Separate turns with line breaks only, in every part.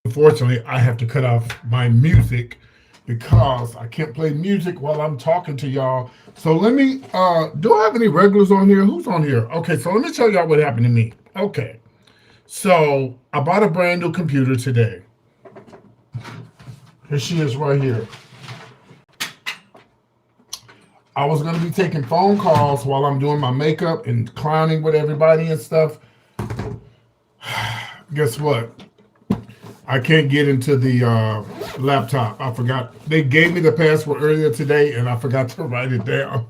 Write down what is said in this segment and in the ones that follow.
Unfortunately, I have to cut off my music because I can't play music while I'm talking to y'all. So let me, do I have any regulars on here? Who's on here? Okay, so let me tell y'all what happened to me. Okay, so I bought a brand new computer today. Here she is right here. I was going to be taking phone calls while I'm doing my makeup and clowning with everybody and stuff. Guess what? I can't get into the laptop. I forgot. They gave me the password earlier today, and I forgot to write it down.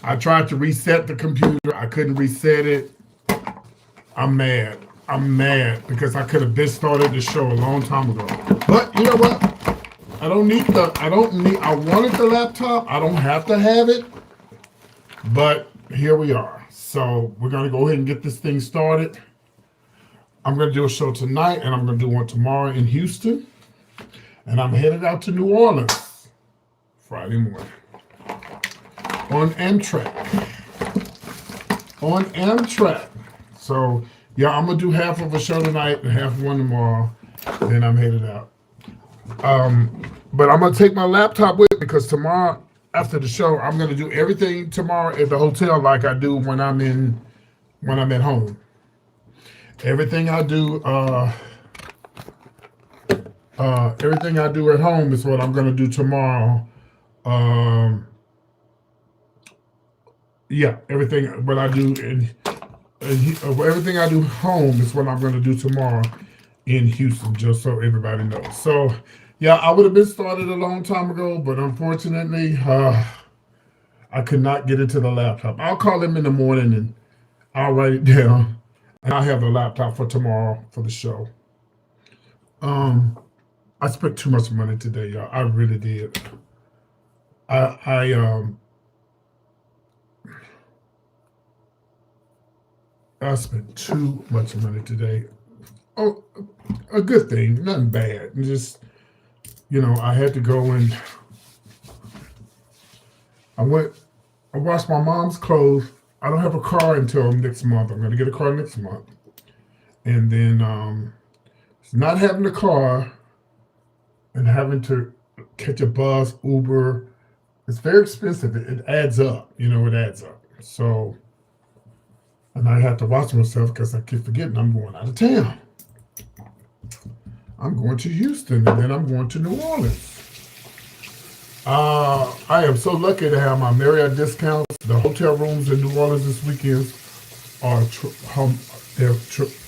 I tried to reset the computer. I couldn't reset it. I'm mad. I'm mad because I could have been started the show a long time ago. But you know what? I wanted the laptop. I don't have to have it. But here we are. So we're going to go ahead and get this thing started. I'm going to do a show tonight, and I'm going to do one tomorrow in Houston. And I'm headed out to New Orleans Friday morning on Amtrak. On Amtrak. So, yeah, I'm going to do half of a show tonight and half one tomorrow. Then I'm headed out. But I'm going to take my laptop with me because tomorrow, after the show, I'm going to do everything tomorrow at the hotel like I do when I'm at home. Everything I do at home is what I'm going to do tomorrow. Everything I do home is what I'm going to do tomorrow in Houston, just so everybody knows. So, yeah, I would have been started a long time ago, but unfortunately, I could not get into the laptop. I'll call them in the morning and I'll write it down. And I'll have the laptop for tomorrow for the show. I spent too much money today, y'all. I really did. I spent too much money today. Oh, a good thing, nothing bad. Just, I had to go and I washed my mom's clothes. I don't have a car until next month. I'm going to get a car next month. And then not having a car and having to catch a bus, Uber, it's very expensive. It adds up. It adds up. So, and I have to watch myself because I keep forgetting I'm going out of town. I'm going to Houston and then I'm going to New Orleans. I am so lucky to have my Marriott discounts. The hotel rooms in New Orleans this weekend are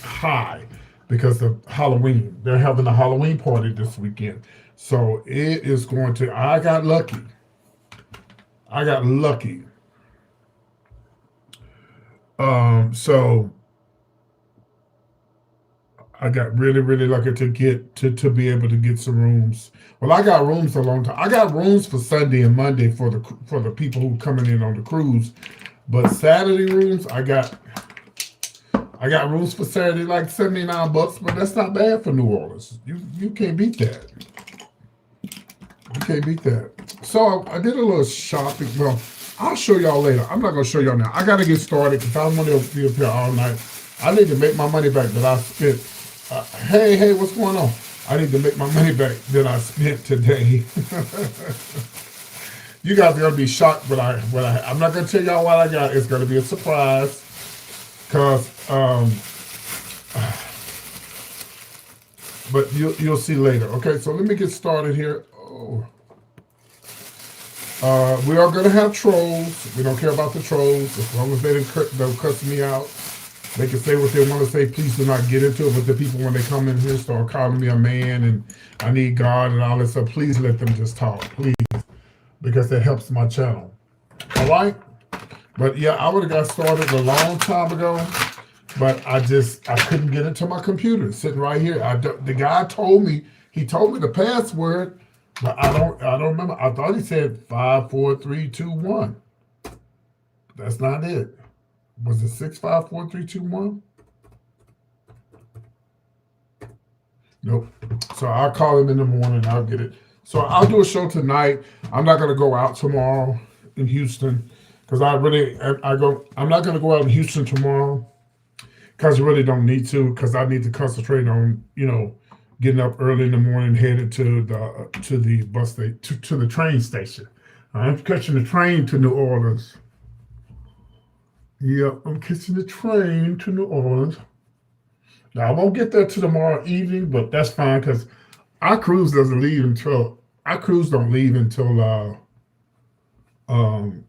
high because of Halloween. They're having a Halloween party this weekend. So it is going to, I got lucky. So I got really, really lucky to get to be able to get some rooms. Well, I got rooms for a long time. I got rooms for Sunday and Monday for the people who are coming in on the cruise. But Saturday rooms, I got rooms for Saturday like $79, but that's not bad for New Orleans. You can't beat that. You can't beat that. So I did a little shopping. Well, I'll show y'all later. I'm not gonna show y'all now. I gotta get started because I don't want to be up here all night. I need to make my money back that I spent. Hey, what's going on? I need to make my money back that I spent today. You guys are gonna be shocked what I'm not gonna tell y'all what I got. It's gonna be a surprise. Cause but you'll see later. Okay, so let me get started here. We are gonna have trolls. We don't care about the trolls as long as they don't cuss me out. They can say what they want to say. Please do not get into it. But the people, when they come in here, start calling me a man and I need God and all that stuff. Please let them just talk, please, because that helps my channel. All right. But yeah, I would have got started a long time ago, but I couldn't get into my computer. It's sitting right here. The guy told me the password, but I don't remember. I thought he said 5, 4, 3, 2, 1. That's not it. Was it 6, 5, 4, 3, 2, 1? Nope. So I'll call him in the morning. I'll get it. So I'll do a show tonight. I'm not going to go out tomorrow in Houston because I'm not going to go out in Houston tomorrow because I really don't need to because I need to concentrate on, getting up early in the morning, headed to the bus station, to the train station. I'm catching the train to New Orleans. Yep, I'm catching the train to New Orleans. Now I won't get there till tomorrow evening, but that's fine because our cruise doesn't leave until our cruise don't leave until um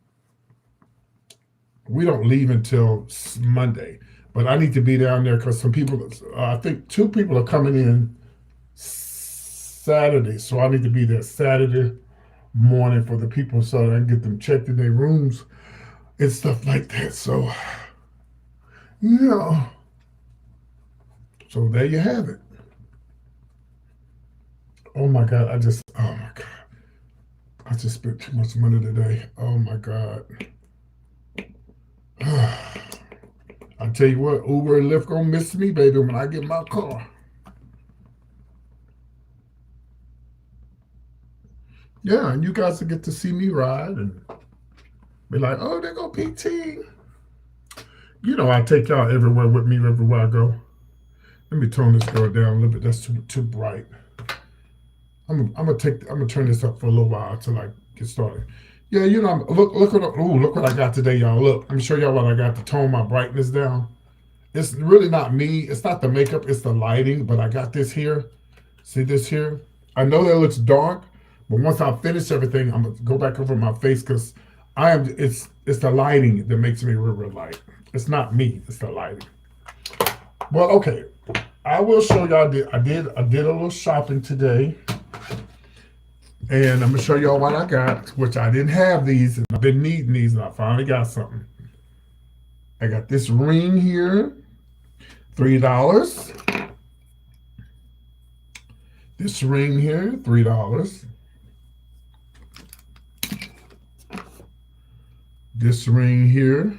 we don't leave until Monday. But I need to be down there because some people, I think two people are coming in Saturday, so I need to be there Saturday morning for the people so that I can get them checked in their rooms and stuff like that. So yeah, so there you have it. Oh my God, oh my God, I just spent too much money today. Oh my God. I tell you what, Uber and Lyft gonna miss me, baby, when I get my car. Yeah, and you guys will get to see me ride and be like, oh, there go PT. You know, I take y'all everywhere with me, everywhere I go. Let me tone this girl down a little bit. That's too bright. I'm gonna turn this up for a little while until I get started. Yeah, you know, look what I got today, y'all. Look, let me show y'all what I got to tone my brightness down. It's really not me. It's not the makeup. It's the lighting. But I got this here. See this here? I know that looks dark, but once I finish everything, I'm gonna go back over my face because I am. It's the lighting that makes me real light. It's not me. It's the lighting. Well, okay. I will show y'all. I did a little shopping today, and I'm gonna show y'all what I got. Which I didn't have these, and I've been needing these, and I finally got something. I got this ring here, $3. This ring here, $3. This ring here,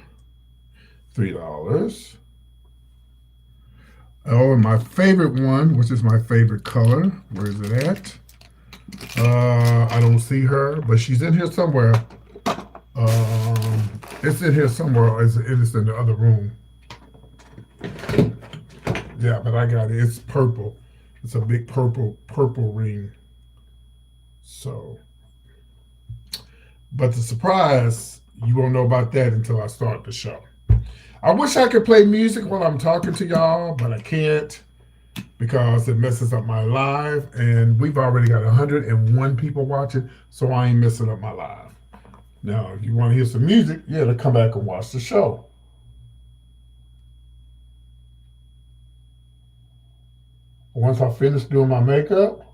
$3. Oh, and my favorite one, which is my favorite color. Where is it at? I don't see her, but she's in here somewhere. It's in here somewhere. It's in the other room. Yeah, but I got it. It's purple. It's a big purple ring. So, but the surprise, you won't know about that until I start the show. I wish I could play music while I'm talking to y'all, but I can't because it messes up my live. And we've already got 101 people watching, so I ain't messing up my live. Now, if you want to hear some music, you got to come back and watch the show. Once I finish doing my makeup,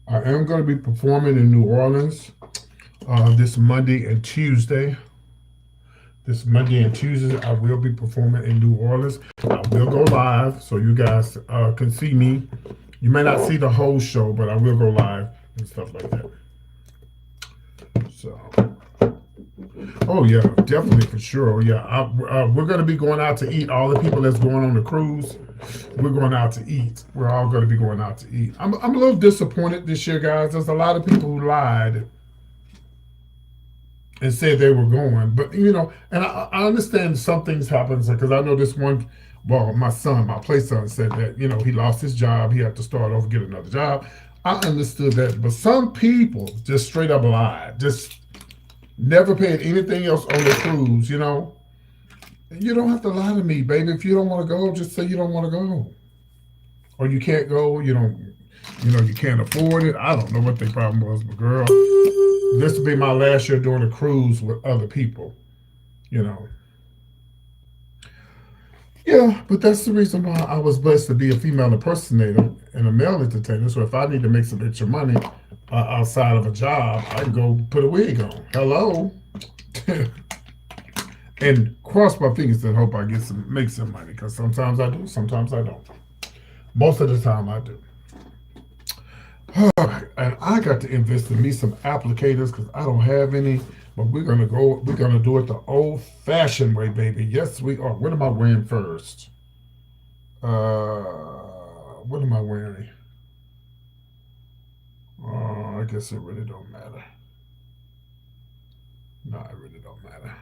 I am going to be performing in New Orleans this Monday and Tuesday. This Monday and Tuesday, I will be performing in New Orleans. I will go live so you guys can see me. You may not see the whole show, but I will go live and stuff like that. So, oh yeah, definitely for sure. Oh, yeah, we're going to be going out to eat. All the people that's going on the cruise, we're going out to eat. We're all going to be going out to eat. I'm a little disappointed this year, guys. There's a lot of people who lied and said they were going, but you know, and I understand some things happen because I know this one. Well, my play son, said that you know he lost his job, he had to start over, get another job. I understood that, but some people just straight up lied, just never paid anything else on the cruise. You know, you don't have to lie to me, baby. If you don't want to go, just say you don't want to go, or you can't go. You don't, you know, you can't afford it. I don't know what their problem was, but girl, this will be my last year doing a cruise with other people, you know. Yeah, but that's the reason why I was blessed to be a female impersonator and a male entertainer. So if I need to make some extra money outside of a job, I can go put a wig on. Hello. And cross my fingers and hope I make some money because sometimes I do, sometimes I don't. Most of the time I do. All right, and I got to invest in me some applicators because I don't have any. But we're gonna do it the old-fashioned way, baby. Yes, we are. What am I wearing first? What am I wearing? I guess it really don't matter. No, it really don't matter.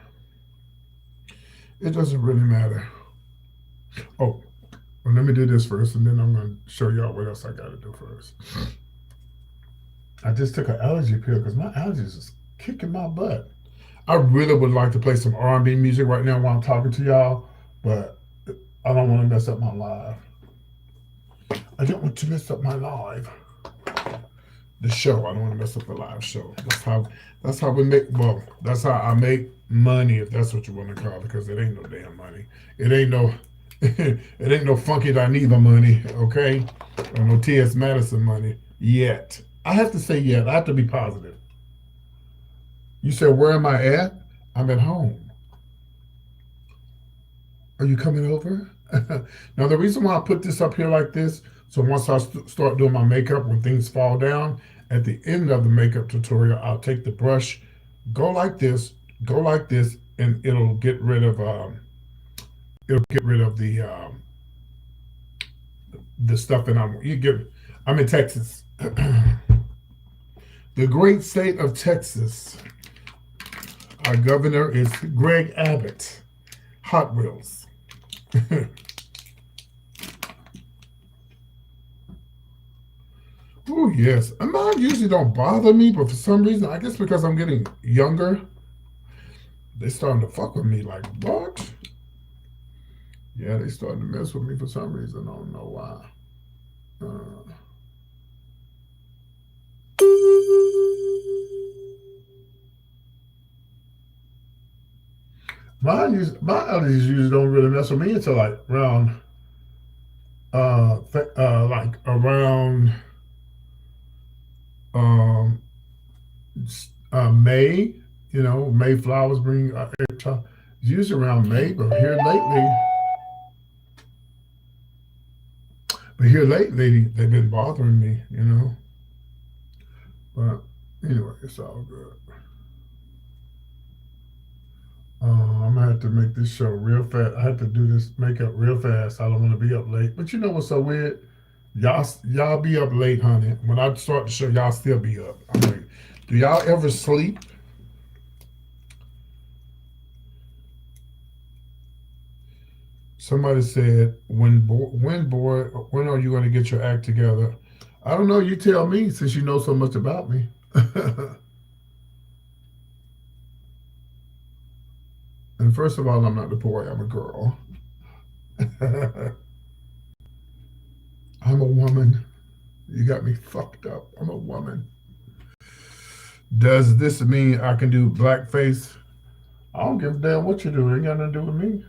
It doesn't really matter. Oh, well, let me do this first, and then I'm going to show y'all what else I got to do first. I just took an allergy pill because my allergies is kicking my butt. I really would like to play some R&B music right now while I'm talking to y'all, but I don't want to mess up my live. I don't want to mess up my live. The show. I don't want to mess up the live show. That's how we make. Well, that's how I make money, if that's what you want to call it, because it ain't no damn money. It ain't no. It ain't no funky Dineva money, okay? Or no T.S. Madison money yet. I have to say yet. I have to be positive. You said, where am I at? I'm at home. Are you coming over? Now, the reason why I put this up here like this, so once I start doing my makeup, when things fall down, at the end of the makeup tutorial, I'll take the brush, go like this, and it'll get rid of the stuff that I'm in Texas. The great state of Texas. Our governor is Greg Abbott. Hot Wheels. Oh, yes. Mine usually don't bother me, but for some reason, I guess because I'm getting younger, they starting to fuck with me like, what? Yeah, they starting to mess with me for some reason. I don't know why. My allergies usually don't really mess with me until like around like around um May. You know, May flowers bring usually around May, but here lately they've been bothering me. You know, but anyway, it's all good. I'm gonna have to make this show real fast. I have to do this makeup real fast. I don't want to be up late. But you know what's so weird? Y'all be up late, honey. When I start the show, y'all still be up. I'm like, do y'all ever sleep? Somebody said, when are you going to get your act together? I don't know. You tell me, since you know so much about me. And first of all, I'm not the boy. I'm a girl. I'm a woman. You got me fucked up. I'm a woman. Does this mean I can do blackface? I don't give a damn what you do. It ain't got nothing to do with me.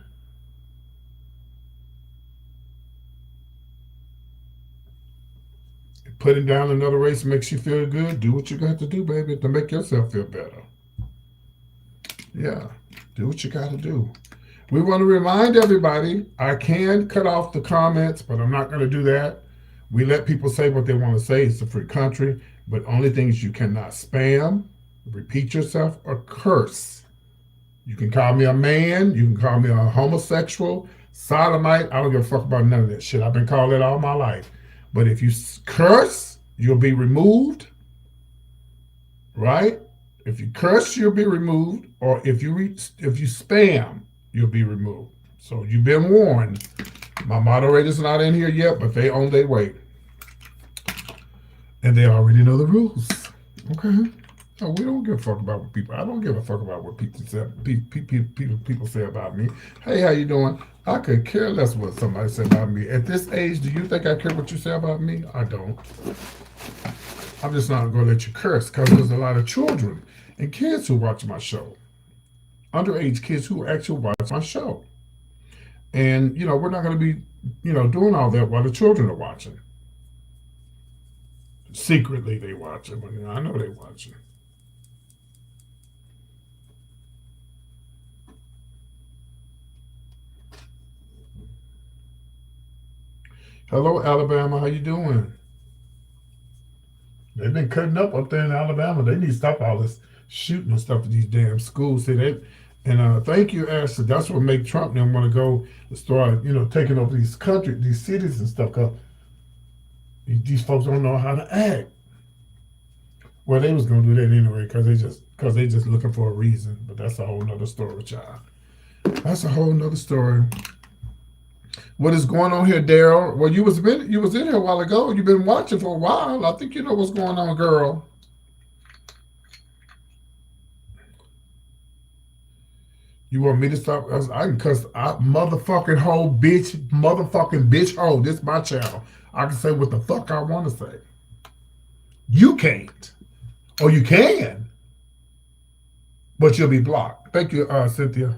Putting down another race makes you feel good. Do what you got to do, baby, to make yourself feel better. Yeah, do what you got to do. We want to remind everybody, I can cut off the comments, but I'm not going to do that. We let people say what they want to say. It's a free country, but only things you cannot spam, repeat yourself, or curse. You can call me a man. You can call me a homosexual, sodomite. I don't give a fuck about none of that shit. I've been called it all my life. But if you curse, you'll be removed, right? If you curse, you'll be removed, or if you spam, you'll be removed. So you've been warned. My moderator's not in here yet, but they on their way, and they already know the rules. Okay. No, we don't give a fuck about what people. I don't give a fuck about what people say. People say about me. Hey, how you doing? I could care less what somebody said about me. At this age, do you think I care what you say about me? I don't. I'm just not going to let you curse because there's a lot of children and kids who watch my show. Underage kids who actually watch my show. And, you know, we're not going to be, you know, doing all that while the children are watching. Secretly, they watch it. But, you know, I know they watch it. Hello, Alabama. How you doing? They've been cutting up there in Alabama. They need to stop all this shooting and stuff at these damn schools. See that? And thank you, Ashley. That's what make Trump then want to go start, you know, taking over these cities and stuff. Cause these folks don't know how to act. Well, they was gonna do that anyway, cause they just looking for a reason. But that's a whole nother story, child. That's a whole nother story. What is going on here, Daryl? Well, you was in here a while ago. You've been watching for a while. I think you know what's going on, girl. You want me to stop? I can cuss out motherfucking hoe, bitch, motherfucking bitch hoe. This is my channel. I can say what the fuck I want to say. You can't. Or you can, but you'll be blocked. Thank you, Cynthia.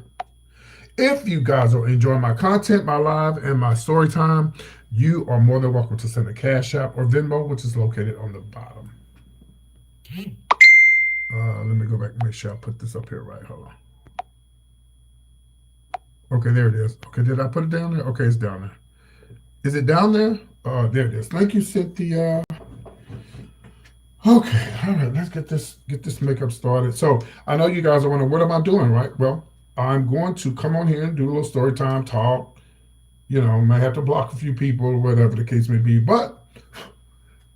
If you guys are enjoying my content, my live, and my story time, you are more than welcome to send a Cash App or Venmo, which is located on the bottom. Let me go back and make sure I put this up here right. Hold on. Okay, there it is. Okay, did I put it down there? Okay, it's down there. Is it down there? There it is. Thank you, Cynthia. Okay, all right, let's get this makeup started. So I know you guys are wondering, what am I doing, right? Well, I'm going to come on here and do a little story time talk. You know, may have to block a few people or whatever the case may be. But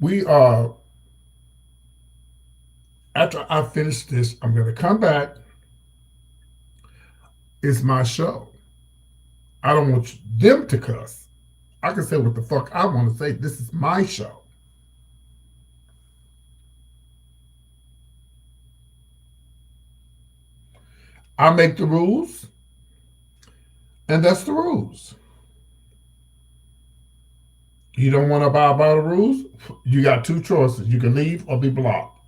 we are, after I finish this, I'm going to come back. It's my show. I don't want them to cuss. I can say what the fuck I want to say. This is my show. I make the rules, and that's the rules. You don't want to abide by the rules? You got two choices. You can leave or be blocked.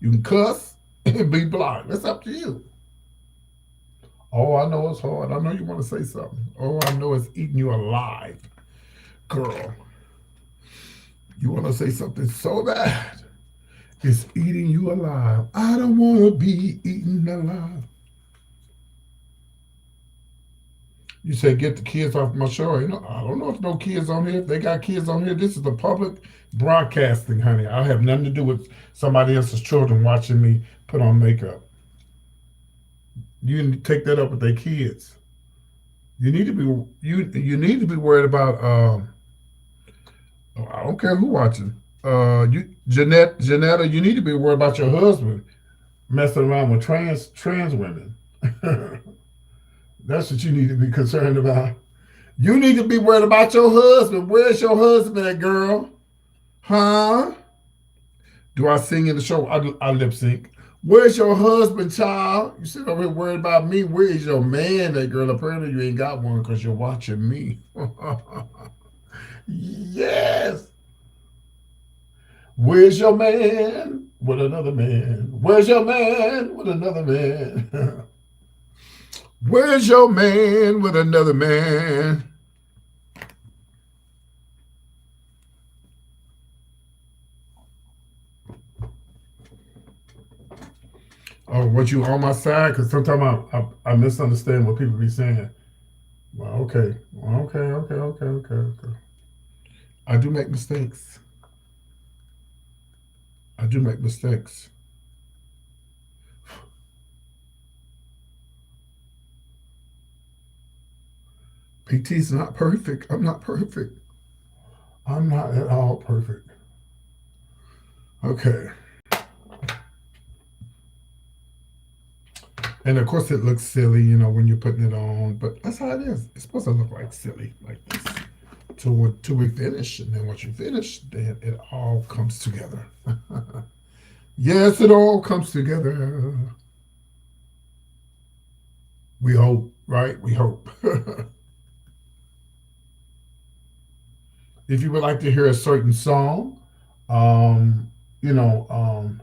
You can cuss and be blocked. That's up to you. Oh, I know it's hard. I know you want to say something. Oh, I know it's eating you alive. Girl, you want to say something so bad. It's eating you alive. I don't want to be eaten alive. You say, get the kids off my show. You know, I don't know if no kids on here. If they got kids on here, this is the public broadcasting, honey. I have nothing to do with somebody else's children watching me put on makeup. You need to take that up with their kids. You need to be you need to be worried about. I don't care who watching. Janetta, you need to be worried about your husband messing around with trans women. That's what you need to be concerned about. You need to be worried about your husband. Where's your husband at, girl? Huh? Do I sing in the show? I lip sync. Where's your husband, child? You sit over here worried about me. Where is your man, that girl? Apparently you ain't got one because you're watching me. Yes. Where's your man with another man? Where's your man with another man? Where's your man with another man? Oh, what, you on my side? Because sometimes I misunderstand what people be saying. Well, okay. Okay. I do make mistakes. I do make mistakes. PT's not perfect. I'm not perfect. I'm not at all perfect. Okay. And of course it looks silly, you know, when you're putting it on, but that's how it is. It's supposed to look like silly, like this. Till we finish, and then once you finish, then it all comes together. Yes, it all comes together. We hope, right? We hope. If you would like to hear a certain song, you know,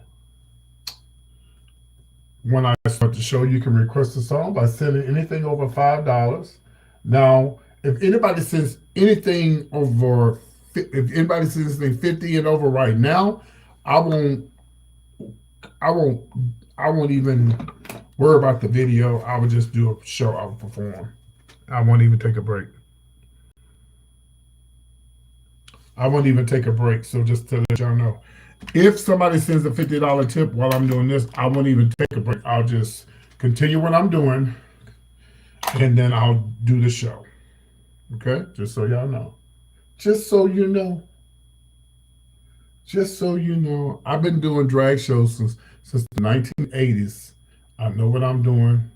when I start the show, you can request a song by sending anything over $5. Now, if anybody sends anything over, if anybody sends anything 50 and over right now, I won't even worry about the video. I would just do a show. I would perform. I won't even take a break. So just to let y'all know, if somebody sends a $50 tip while I'm doing this, I won't even take a break. I'll just continue what I'm doing, and then I'll do the show. Okay? Just so y'all know. Just so you know. Just so you know. I've been doing drag shows since the 1980s. I know what I'm doing,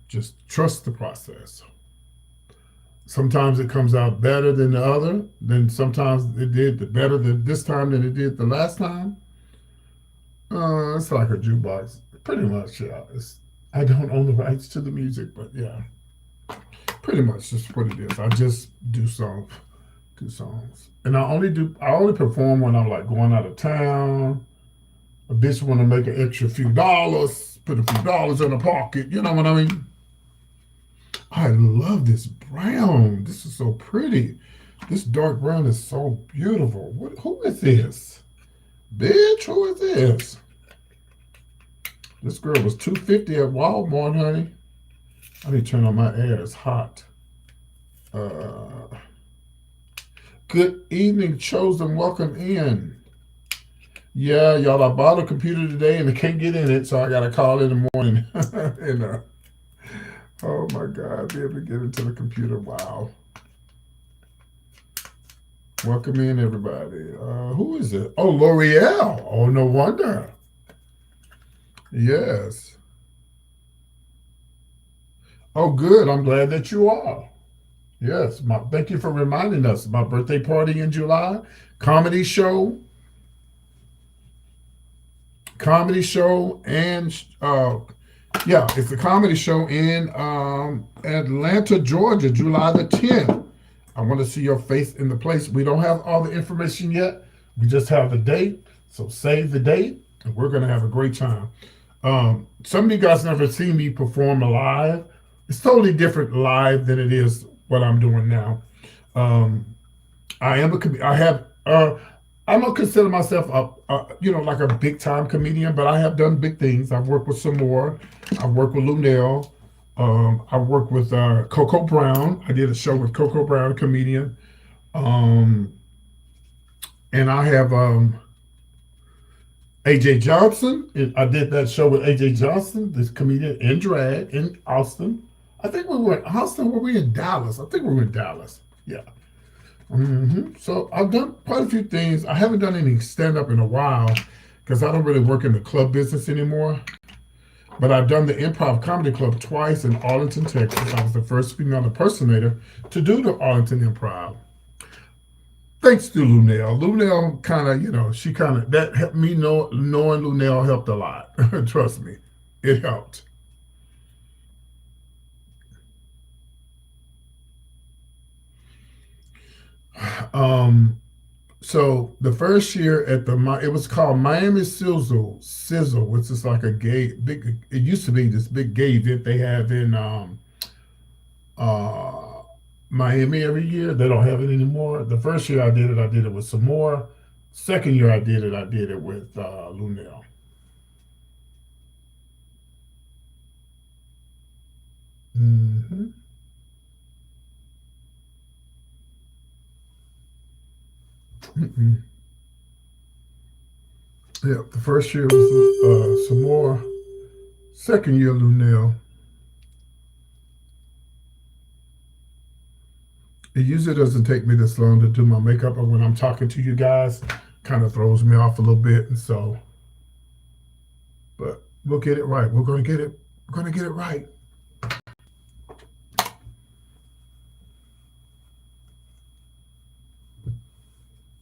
Just trust the process. Sometimes it comes out better than the other. Then sometimes it did the better than this time than it did the last time. It's like a jukebox, pretty much. Yeah, I don't own the rights to the music, but yeah, pretty much just what it is. I just do songs, and I only perform when I'm like going out of town. A bitch want to make an extra few dollars, put a few dollars in her pocket. You know what I mean? I love this brown. This is so pretty. This dark brown is so beautiful. Who is this? Bitch, who is this? This girl was $250 at Walmart, honey. I need to turn on my air. It's hot. Uh, Good evening, chosen. Welcome in. Yeah, y'all, I bought a computer today and I can't get in it, so I got to call in the morning. and oh my God, be able to get into the computer. Wow. Welcome in, everybody. Who is it? Oh, L'Oreal. Oh, no wonder. Yes. Oh, good. I'm glad that you are. Yes. Thank you for reminding us. My birthday party in July. Comedy show. And yeah, it's a comedy show in Atlanta, Georgia, July the 10th. I want to see your face in the place. We don't have all the information yet. We just have the date. So save the date, and we're going to have a great time. Some of you guys never seen me perform live. It's totally different live than it is what I'm doing now. I am I'm gonna consider myself like a big time comedian, but I have done big things. I've worked with some more. I've worked with Lunel. I worked with Coco Brown. I did a show with Coco Brown, a comedian. And I have AJ Johnson. I did that show with AJ Johnson, this comedian in drag in Austin. I think we were in Austin. Were we in Dallas? I think we were in Dallas. Yeah. So I've done quite a few things. I haven't done any stand-up in a while because I don't really work in the club business anymore. But I've done the Improv Comedy Club twice in Arlington, Texas. I was the first female impersonator to do the Arlington Improv. Thanks to Lunel. Lunel kind of, she kind of, that helped me knowing Lunel helped a lot. Trust me, it helped. So the first year at it was called Miami Sizzle, which is like a big. It used to be this big gay event they have in Miami every year. They don't have it anymore. The first year I did it with some more. Second year I did it with Lunel. Mm-hmm. Mm-mm. Yeah, the first year was some more. Second year, Lunel. It usually doesn't take me this long to do my makeup, but when I'm talking to you guys, kind of throws me off a little bit, and so. But we'll get it right. We're gonna get it. We're gonna get it right.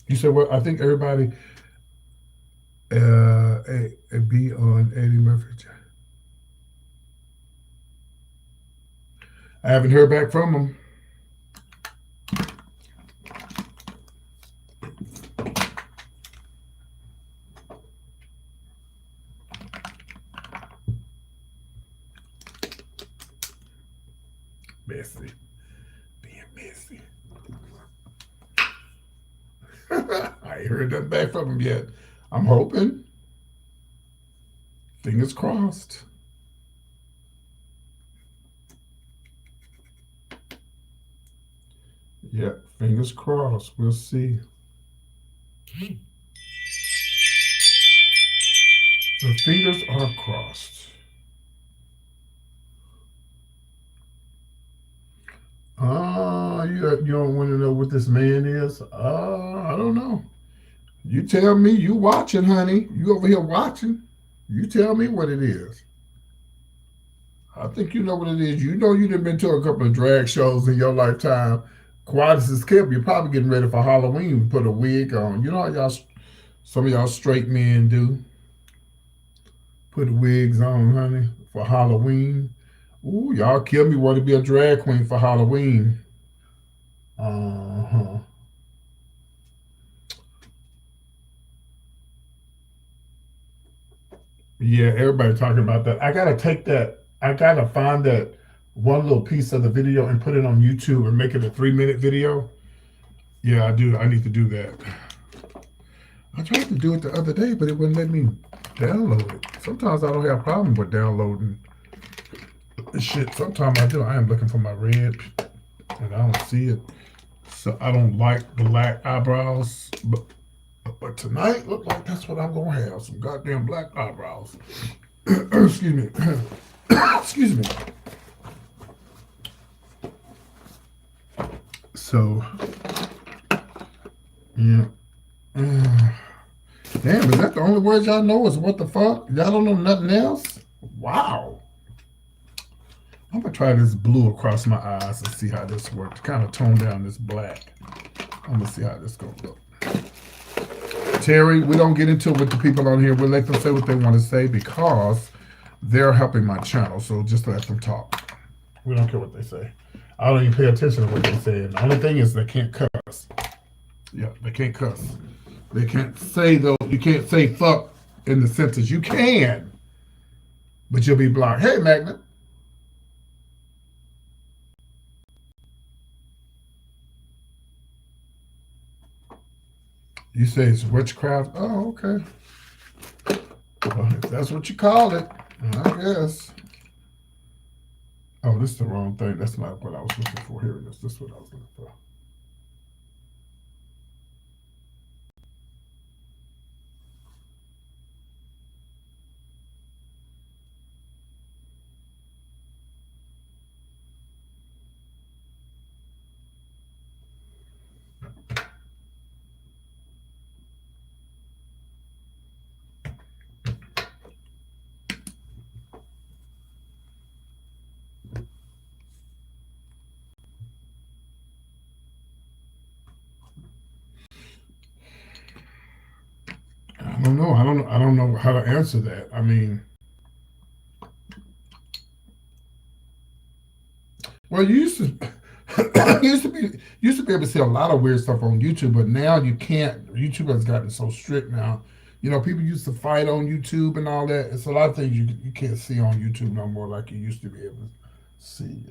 You said what? I think everybody be on Eddie Murphy. I haven't heard back from him. Messy. Being messy. I ain't heard nothing back from him yet. I'm hoping. Fingers crossed. Yeah, fingers crossed. We'll see. The fingers are crossed. You don't want to know what this man is? I don't know. You tell me. You watching, honey. You over here watching. You tell me what it is. I think you know what it is. You know you done been to a couple of drag shows in your lifetime. Quiet as kept, you're probably getting ready for Halloween. Put a wig on. You know how y'all, some of y'all straight men do. Put wigs on, honey, for Halloween. Ooh, y'all kill me. Want to be a drag queen for Halloween? Uh huh. Yeah, everybody talking about that. I gotta take that. I gotta find that one little piece of the video and put it on YouTube and make it a 3 minute video. Yeah, I do. I need to do that. I tried to do it the other day, but it wouldn't let me download it. Sometimes I don't have a problem with downloading shit. Sometimes I do. I am looking for my red, and I don't see it. So I don't like black eyebrows, but tonight look like that's what I'm gonna have. Some goddamn black eyebrows. Excuse me. Excuse me. So yeah. Damn, is that the only words y'all know is what the fuck? Y'all don't know nothing else? Wow. I'm gonna try this blue across my eyes and see how this works. Kind of tone down this black. I'm gonna see how this gonna look. Terry, we don't get into it with the people on here. We'll let them say what they want to say because they're helping my channel. So just let them talk. We don't care what they say. I don't even pay attention to what they say. And the only thing is they can't cuss. Yeah, they can't cuss. They can't say though. You can't say fuck in the sentence. You can, but you'll be blocked. Hey, Magna. You say it's witchcraft. Oh, okay. Well, if that's what you call it, I guess. Oh, this is the wrong thing. That's not what I was looking for. Here it is. This is what I was looking for. I don't know. I don't know how to answer that. I mean, well, you used to used to be able to see a lot of weird stuff on YouTube, but now you can't. YouTube has gotten so strict now. You know, people used to fight on YouTube and all that. It's a lot of things you can't see on YouTube no more like you used to be able to see.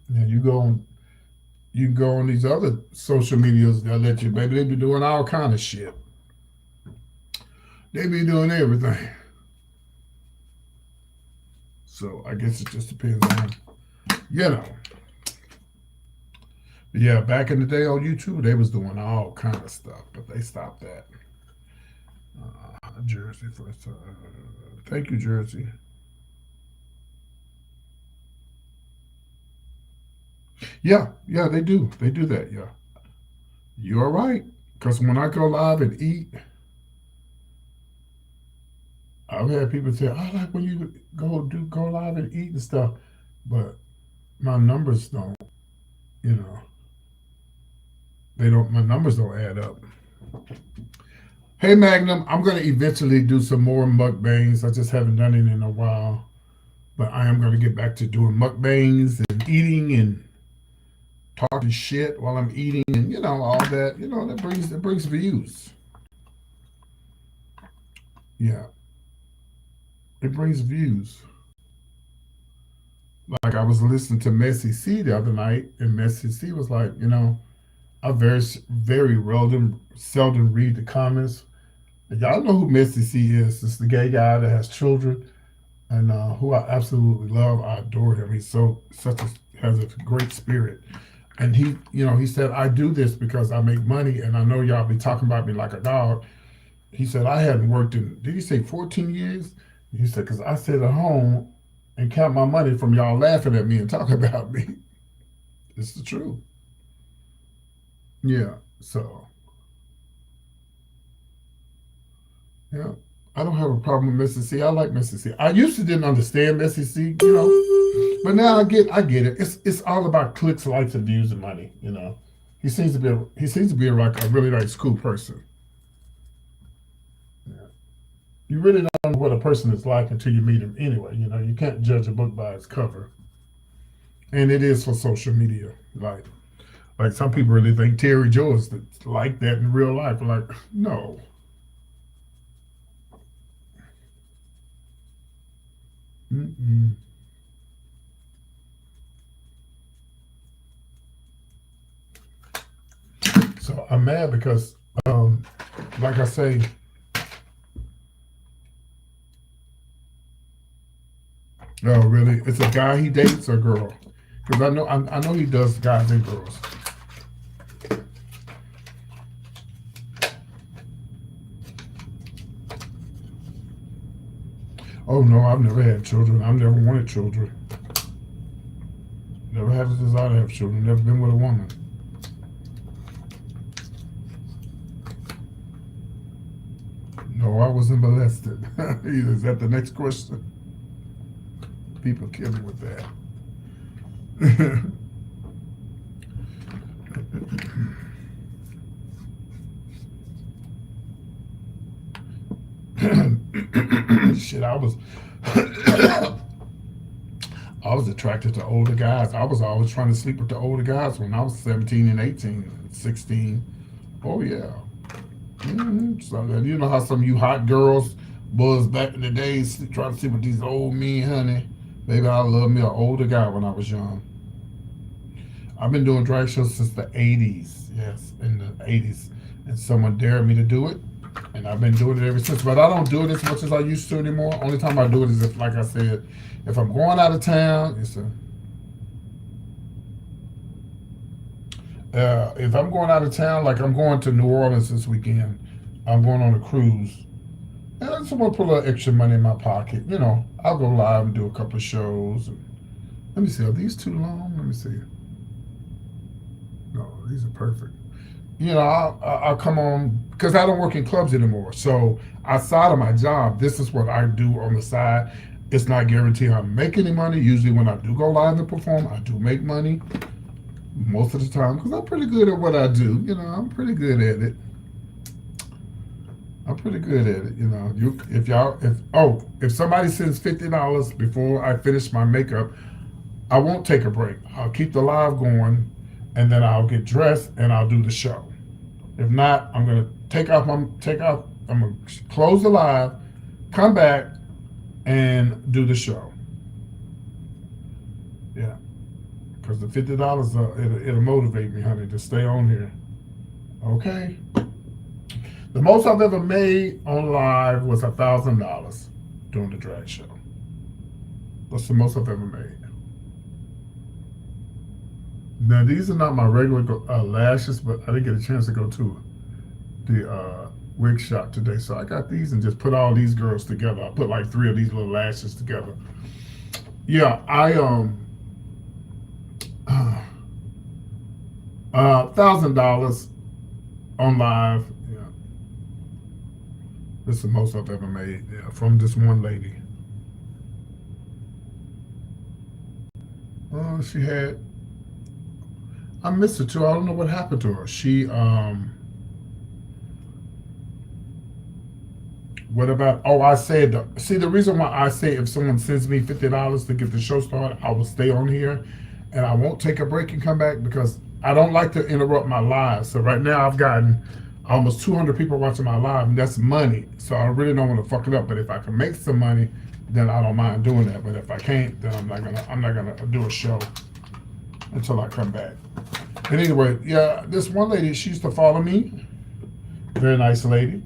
And you can go on these other social medias. They'll let you, baby. They be doing all kind of shit. They be doing everything. So I guess it just depends on, you know. But yeah, back in the day on YouTube, they was doing all kind of stuff, but they stopped that. Jersey first. Thank you, Jersey. Yeah, yeah, they do. They do that. Yeah, you're right. Because when I go live and eat, I've had people say, "I like when you go live and eat and stuff," but my numbers don't. You know, they don't. My numbers don't add up. Hey Magnum, I'm gonna eventually do some more mukbangs. I just haven't done it in a while, but I am gonna get back to doing mukbangs and eating and talking shit while I'm eating and all that. That brings views. Yeah, it brings views. Like I was listening to Messy C the other night, and Messy C was like, I very seldom read the comments. Y'all know who Messy C is. It's the gay guy that has children and who I absolutely love. I adore him. He's has a great spirit. And he said, I do this because I make money and I know y'all be talking about me like a dog. He said, I hadn't worked did he say 14 years? He said, because I sit at home and count my money from y'all laughing at me and talking about me. It's the truth. Yeah. So, yeah. I don't have a problem with Missy C. I like Missy C. I used to didn't understand Missy C, you know, but now I get it. It's all about clicks, likes, and views and money. You know, he seems to be like a really nice, cool person. Yeah. You really don't know what a person is like until you meet him. Anyway, you know, you can't judge a book by its cover, and it is for social media. Like some people really think Terry Joe is like that in real life. Like, no. Mm-mm. So I'm mad because, like I say, oh really? It's a guy he dates or a girl? Because I know he does guys and girls. Oh no, I've never had children. I've never wanted children. Never had a desire to have children. Never been with a woman. No, I wasn't molested. Is that the next question? People kill me with that. Shit, I was attracted to older guys. I was always trying to sleep with the older guys when I was 17 and 18 and 16. Oh yeah. So you know how some of you hot girls was back in the days trying to sleep with these old men, honey. Maybe I love me an older guy when I was young. I've been doing drag shows since the 80s. Yes, in the 80s. And someone dared me to do it. And I've been doing it ever since. But I don't do it as much as I used to anymore. Only time I do it is if, like I said, if I'm going out of town, if I'm going out of town, like I'm going to New Orleans this weekend, I'm going on a cruise. And I just want to put a little extra money in my pocket. You know, I'll go live and do a couple of shows. Let me see, are these too long? Let me see. No, these are perfect. You know, I'll come on because I don't work in clubs anymore. So outside of my job, this is what I do on the side. It's not guaranteed I make any money. Usually, when I do go live and perform, I do make money most of the time because I'm pretty good at what I do. You know, I'm pretty good at it. I'm pretty good at it. You know, if somebody sends $50 before I finish my makeup, I won't take a break. I'll keep the live going, and then I'll get dressed and I'll do the show. If not, I'm gonna take off. I'm gonna close the live, come back, and do the show. Yeah, because the $50 it'll motivate me, honey, to stay on here. Okay. The most I've ever made on live was $1,000 doing the drag show. That's the most I've ever made. Now these are not my regular lashes, but I didn't get a chance to go to the wig shop today, so I got these and just put all these girls together. I put like 3 of these little lashes together. Yeah, I $1,000 on live. Yeah, this is the most I've ever made. Yeah, from this one lady. She had. I missed her too. I don't know what happened to her. She What about? Oh, I said. See, the reason why I say if someone sends me $50 to get the show started, I will stay on here, and I won't take a break and come back because I don't like to interrupt my live. So right now I've gotten almost 200 people watching my live, and that's money. So I really don't want to fuck it up. But if I can make some money, then I don't mind doing that. But if I can't, then I'm not gonna do a show until I come back. And anyway, yeah, this one lady, she used to follow me. Very nice lady.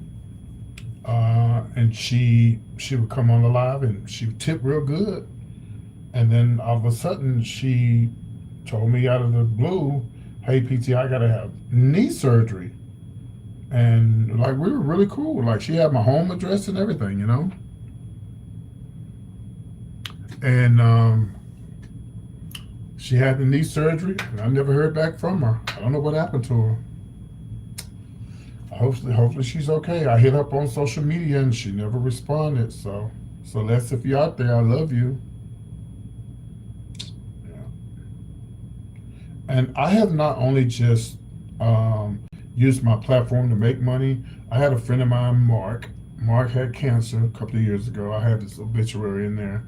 And she would come on the live and she would tip real good. And then all of a sudden she told me out of the blue, hey PT, I gotta have knee surgery. And like we were really cool. Like she had my home address and everything, you know. And she had the knee surgery and I never heard back from her. I don't know what happened to her. Hopefully she's okay. I hit up on social media and she never responded. So Les, if you're out there, I love you. Yeah. And I have not only just um, used my platform to make money. I had a friend of mine, Mark. Mark had cancer a couple of years ago. I have his obituary in there.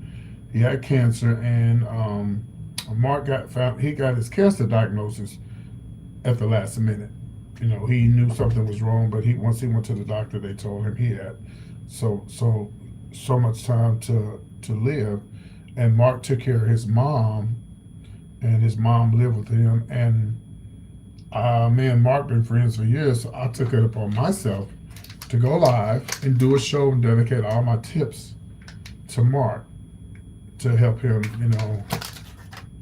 He had cancer, and Mark got found. He got his cancer diagnosis at the last minute. You know, he knew something was wrong, but once he went to the doctor, they told him he had so so so much time to live. And Mark took care of his mom, and his mom lived with him. And me and Mark been friends for years, so I took it upon myself to go live and do a show and dedicate all my tips to Mark to help him,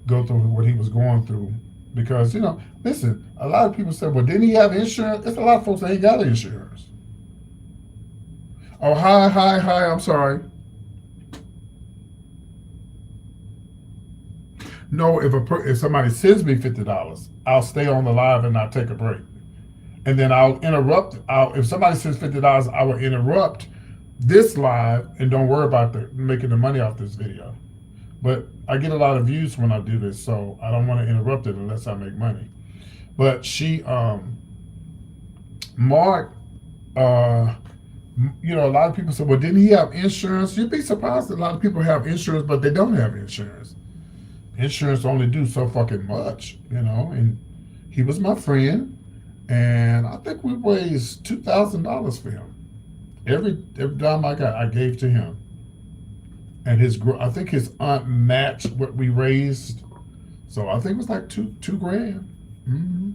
go through what he was going through. Because, listen, a lot of people say, well, didn't he have insurance? There's a lot of folks that ain't got insurance. Oh, hi, I'm sorry. No, if somebody sends me $50, I'll stay on the live and not take a break. And then I'll interrupt. If somebody sends $50, I will interrupt this live and don't worry about making the money off this video. But I get a lot of views when I do this, so I don't want to interrupt it unless I make money. But Mark, a lot of people say, well, didn't he have insurance? You'd be surprised that a lot of people have insurance, but they don't have insurance. Insurance only do so fucking much, and he was my friend, and I think we raised $2,000 for him. Every dime I got, I gave to him. And I think his aunt matched what we raised. So I think it was like two grand. Mm-hmm.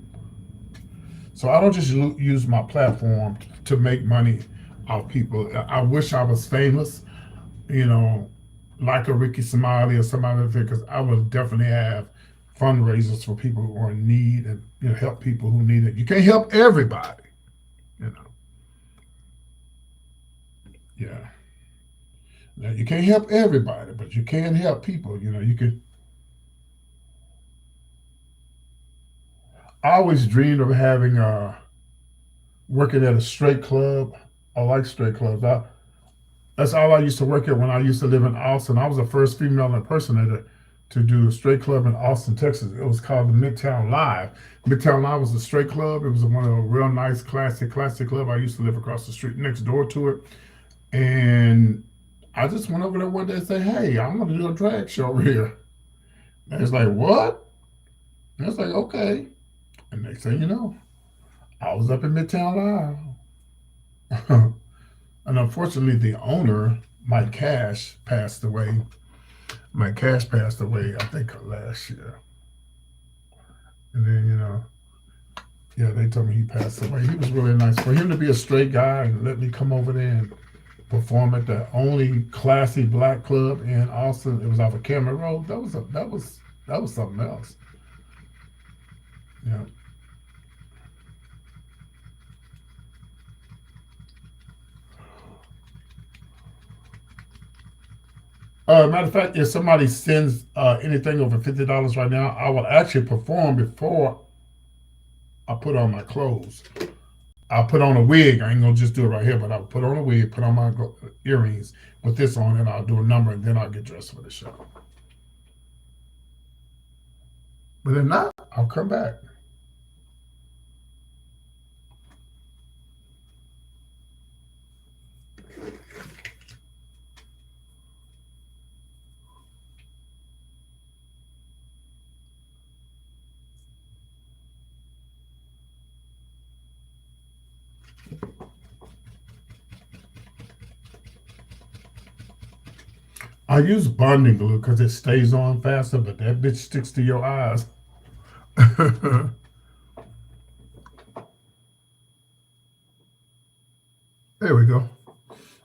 So I don't just use my platform to make money off people. I wish I was famous, like a Ricky Somali or somebody like that, because I would definitely have fundraisers for people who are in need and help people who need it. You can't help everybody, Yeah. Now, you can't help everybody, but you can help people. You can. I always dreamed of having working at a straight club. I like straight clubs. That's all I used to work at when I used to live in Austin. I was the first female impersonator to do a straight club in Austin, Texas. It was called the Midtown Live. Midtown Live was a straight club. It was one of a real nice, classic club. I used to live across the street next door to it. And I just went over there one day and said, hey, I'm going to do a drag show over here. And it's like, what? And it's like, okay. And next thing you know, I was up in Midtown Live. And unfortunately, the owner, Mike Cash, passed away. Mike Cash passed away, I think, last year. And then, they told me he passed away. He was really nice. For him to be a straight guy and let me come over there and perform at the only classy black club in Austin, it was off of Cameron Road. That was something else. Yeah. Matter of fact, if somebody sends anything over $50 right now, I will actually perform before I put on my clothes. I'll put on a wig. I ain't gonna just do it right here, but I'll put on a wig, put on my earrings, put this on, and I'll do a number, and then I'll get dressed for the show. But if not, I'll come back. I use bonding glue because it stays on faster, but that bitch sticks to your eyes. There we go.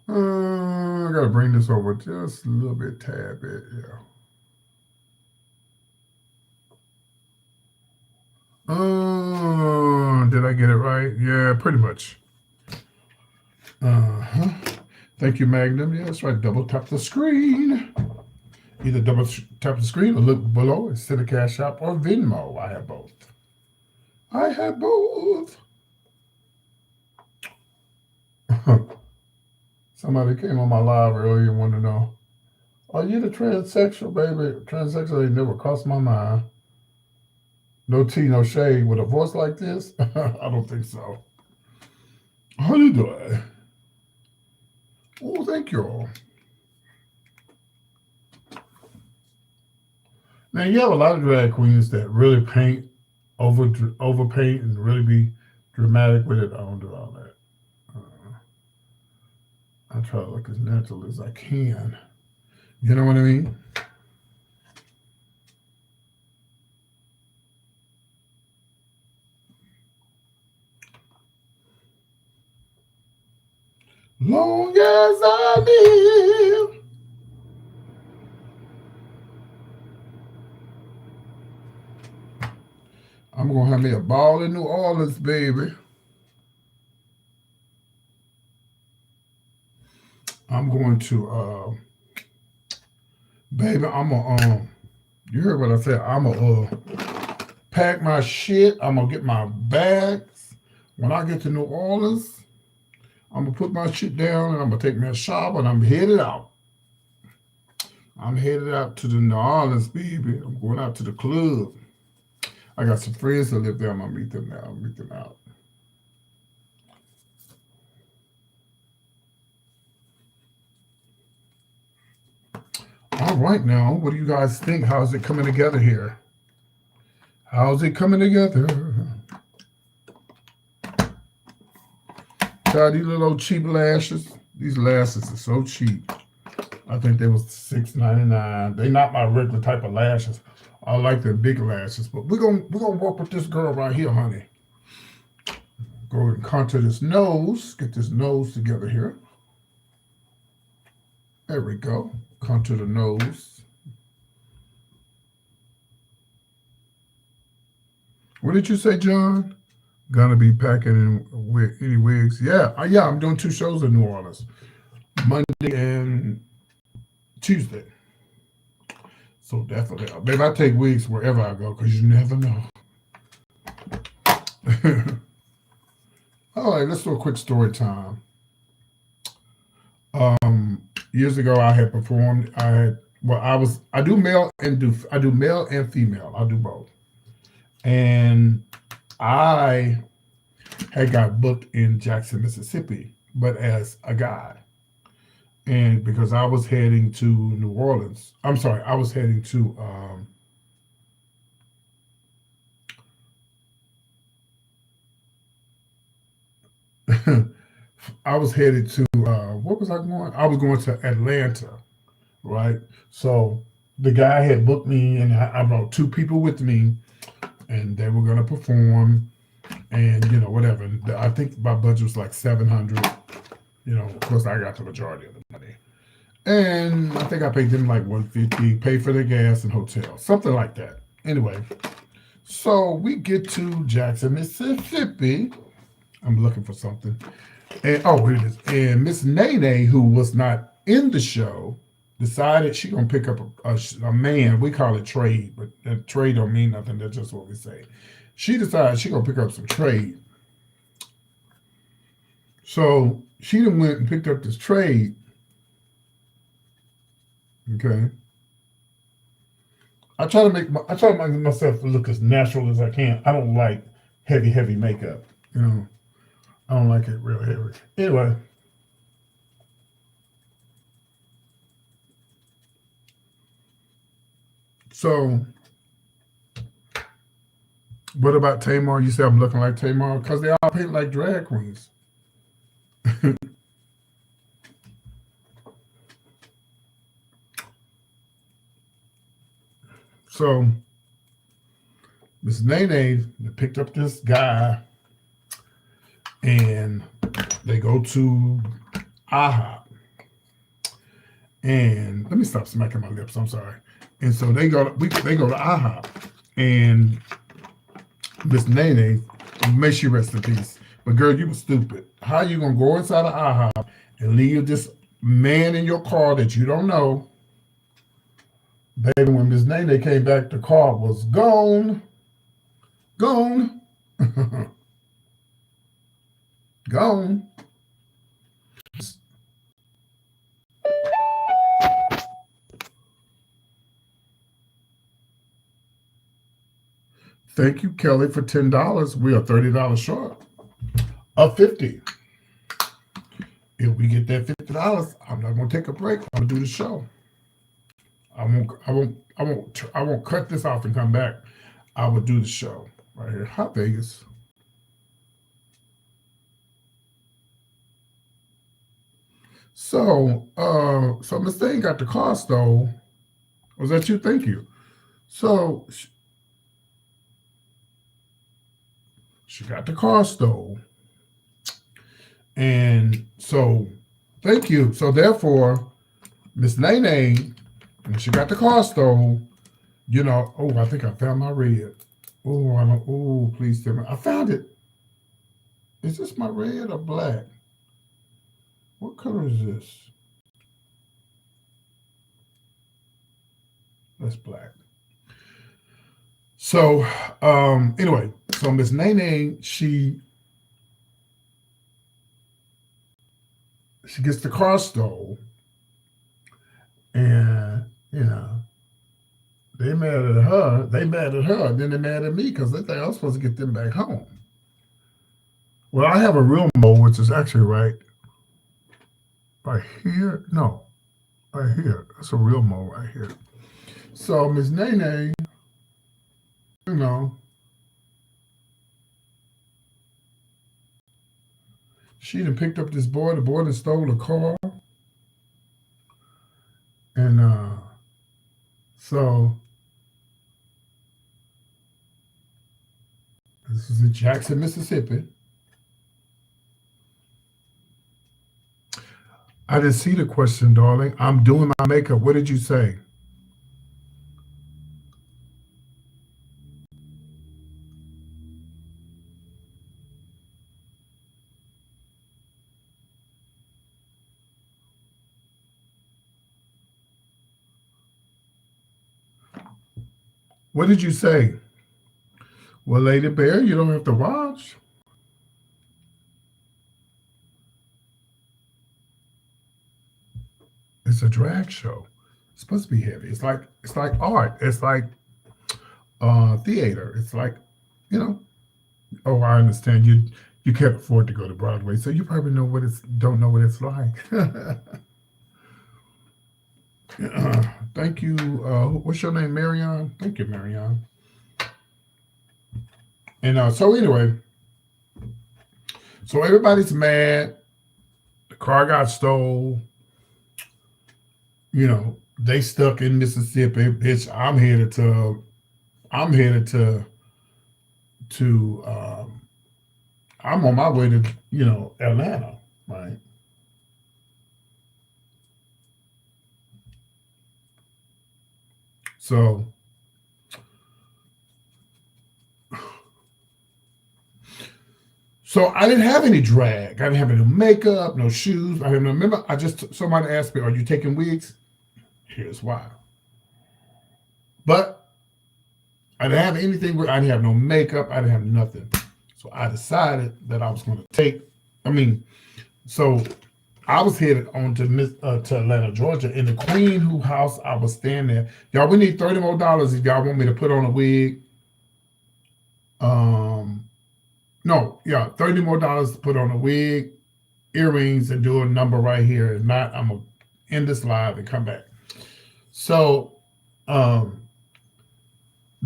I gotta bring this over just a little bit, tad bit, yeah. Did I get it right? Yeah, pretty much. Thank you, Magnum. Yeah, that's right. Double tap the screen. Either double tap the screen or look below and send a Cash App or Venmo. I have both. Somebody came on my live earlier and wanted to know, are you the transsexual, baby? Transsexual ain't never crossed my mind. No tea, no shade. With a voice like this, I don't think so. How you doing? Oh, thank you all. Now, you have a lot of drag queens that really paint, overpaint, and really be dramatic with it. I don't do all that. I try to look as natural as I can. You know what I mean? Long as I live. I'm going to have me a ball in New Orleans, baby. I'm going to, baby, I'm going to, you heard what I said. I'm going to pack my shit. I'm going to get my bags. When I get to New Orleans, I'm going to put my shit down and I'm going to take me a shower and I'm headed out. I'm headed out to the New Orleans, baby. I'm going out to the club. I got some friends that live there. I'm going to meet them now. I'll meet them out. All right now, what do you guys think? How's it coming together here? How's it coming together? Try these little cheap lashes. These lashes are so cheap. I think they was $6.99. They not my regular type of lashes. I like the big lashes, but we're gonna work with this girl right here, honey. Go and contour this nose. Get this nose together here. There we go. Contour the nose. What did you say, John? Gonna be packing in any wigs? Yeah, I'm doing 2 shows in New Orleans, Monday and Tuesday. So definitely, babe, I take wigs wherever I go because you never know. All right, let's do a quick story time. Years ago, I had performed. I do male and female. I do both, and I had got booked in Jackson, Mississippi, but as a guy. And because I was heading to New Orleans, I'm sorry, I was heading to I was headed to what was I going? I was going to Atlanta, right? So the guy had booked me, and I brought 2 people with me, and they were going to perform, and whatever. I think my budget was like $700. Of course, I got the majority of the money. And I think I paid them like $150, paid for their gas and hotel, something like that. Anyway, so we get to Jackson, Mississippi. I'm looking for something. And here it is. And Miss Nene, who was not in the show, decided she gonna pick up a man. We call it trade, but that trade don't mean nothing. That's just what we say. She decided she gonna pick up some trade. So she done went and picked up this trade. Okay. I try to make myself look as natural as I can. I don't like heavy makeup. I don't like it real heavy. Anyway. So what about Tamar? You say I'm looking like Tamar? Because they all paint like drag queens. So Miss Nene picked up this guy, and they go to IHOP. And let me stop smacking my lips. I'm sorry. And so they go to IHOP, and Miss Nene, may she rest in peace. But girl, you were stupid. How you gonna go inside of IHOP and leave this man in your car that you don't know? Baby, when Miss Nene came back, the car was gone. Gone. Gone. Thank you, Kelly, for $10. We are $30 short of 50. If we get that $50, I'm not gonna take a break. I'm gonna do the show. I won't cut this off and come back. I will do the show right here. Hot Vegas. So, so Miss Thing got the car stole. Was that you? Thank you. So she got the car stole. And so, thank you. So therefore, Miss Nene, when she got the car stole, you know, oh, I think I found my red. Oh, I don't, oh, please tell me. I found it. Is this my red or black? What color is this? That's black. So, anyway, so Miss Nene, she gets the car stole, and you know, they mad at her. They mad at her, and then they mad at me because they think I'm supposed to get them back home. Well, I have a real mode, which is actually right here. No, right here. That's a real mode right here. So Miss Nene, you know, she done picked up this boy. The boy done stole the car, and so this is in Jackson, Mississippi. I didn't see the question, darling. I'm doing my makeup. What did you say? What did you say? Well, Lady Bear, you don't have to watch. It's a drag show. It's supposed to be heavy. It's like art. It's like theater. It's like, you know. Oh, I understand. You can't afford to go to Broadway, so you probably don't know what it's like. Thank you. What's your name, Marion? Thank you, Marion. And so anyway, so everybody's mad. The car got stole. You know, they stuck in Mississippi. Bitch, I'm headed to I'm on my way to, you know, Atlanta, right? So I didn't have any drag. I didn't have any makeup, no shoes. I didn't remember. Somebody asked me, "Are you taking wigs?" Here's why. But I didn't have anything. I didn't have no makeup. I didn't have nothing. So I decided that I was going to take. So I was headed on to Atlanta, Georgia, in the Queen Who house. I was staying there. Y'all, we need $30 more if y'all want me to put on a wig. No, yeah, $30 more to put on a wig, earrings, and do a number right here. If not, I'm gonna end this live and come back. So, the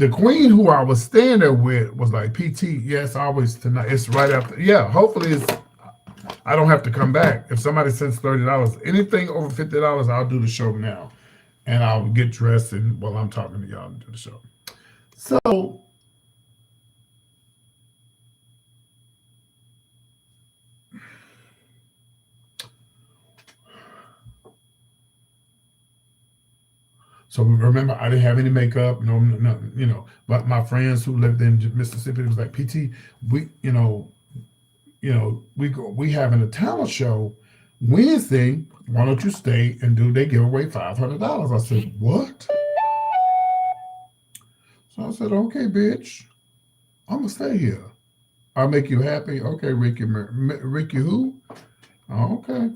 Queen Who I was staying there with was like, PT, yes, always tonight. It's right after. Yeah, hopefully I don't have to come back. If somebody sends $30, anything over $50, I'll do the show now. And I'll get dressed and while I'm talking to y'all and do the show. So remember, I didn't have any makeup, no, you know. But my friends who lived in Mississippi was like, PT, we having a talent show Wednesday. Why don't you stay and they give away $500? I said, what? So I said, okay, bitch, I'm gonna stay here. I'll make you happy. Okay, Ricky who? Oh, okay.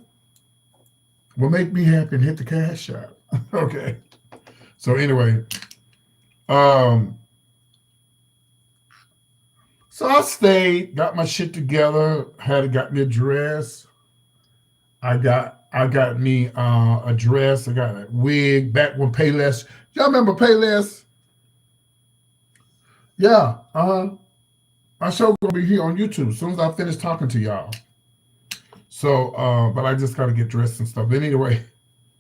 Well, make me happy and hit the cash shop. Okay. So anyway, So I stayed, got my shit together, got me a dress. I got me a dress. I got a wig back when Payless. Y'all remember Payless? Yeah. My show gonna be here on YouTube as soon as I finish talking to y'all. So, but I just gotta get dressed and stuff. But anyway,